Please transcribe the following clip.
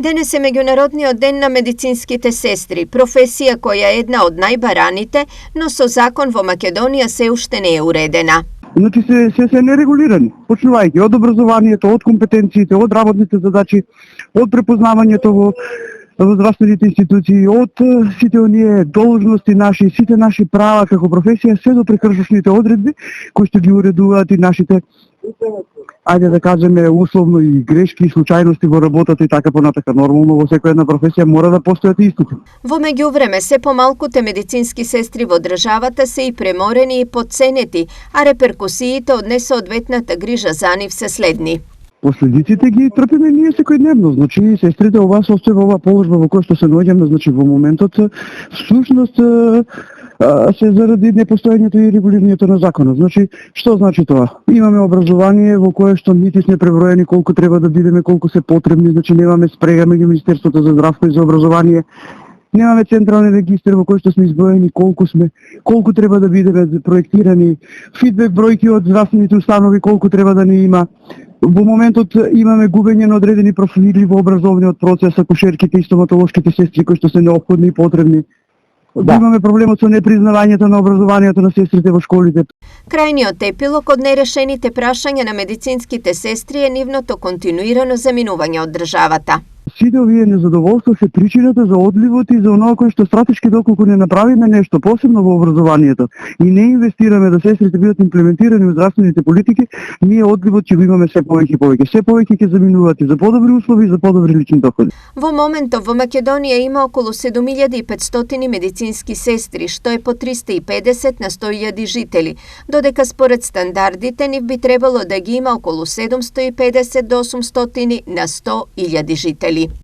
Денес е меѓународниот ден на медицинските сестри, професија која е една од најбараните, но со закон во Македонија се уште не е уредена. Значи се нерегулирани, почнувајќи од образованието, од компетенциите, од работните задачи, од препознавањето во здравствените институции, од сите оние должности наши, сите наши права како професија, се до прекршочните одредби кои што ги уредуваат и нашите, ајде да кажеме, условно и грешки и случајности во работата и така понатака. Нормално во секоја една професија мора да постојат истите. Во меѓувреме, се помалкуте медицински сестри во државата се и преморени и подценети, а реперкусиите од несоодветната грижа за нив се следни. Последиците ги трпиме ние секојдневно. Значи, сестрите, ова состојба, ова положба во која што се наоѓаме, значи во моментот, всушност се заради непостоењето и регулирањето на законот. Значи, што значи тоа? Имаме образование во кое што нити сме преброени колку треба да бидеме, колку се потребни, значи немаме спрега меѓу Министерството за здравство и за образование. Немаме централен регистар во кој што сме изброени колку сме, колку треба да бидеме проектирани, фидбек бројки од здравствените установи колку треба да ни има. Во моментот имаме губење на одредени профили во образовниот процес, акушерките и стоматолошките сестри кои што се неопходни и потребни. Да. Имаме проблемот со непризнавањето на образованието на сестрите во школите. Крајниот епилог од нерешените прашања на медицинските сестри е нивното континуирано заминување од државата. Сите овие незадоволства се причината за одливот и за оноа кој што стратешки доколку не направиме нешто, посебно во образованието, и не инвестираме да сестрите бидат имплементирани во здравствените политики, ние одливот ќе го имаме се повеќе и повеќе. Се повеќе ќе заминуваат и за подобри услови и за подобри лични доходи. Во моментов во Македонија има околу 7500 медицински сестри, што е по 350 на 100.000 жители, додека според стандардите нив би требало да ги има околу 750 до 800 на 100.000 жители.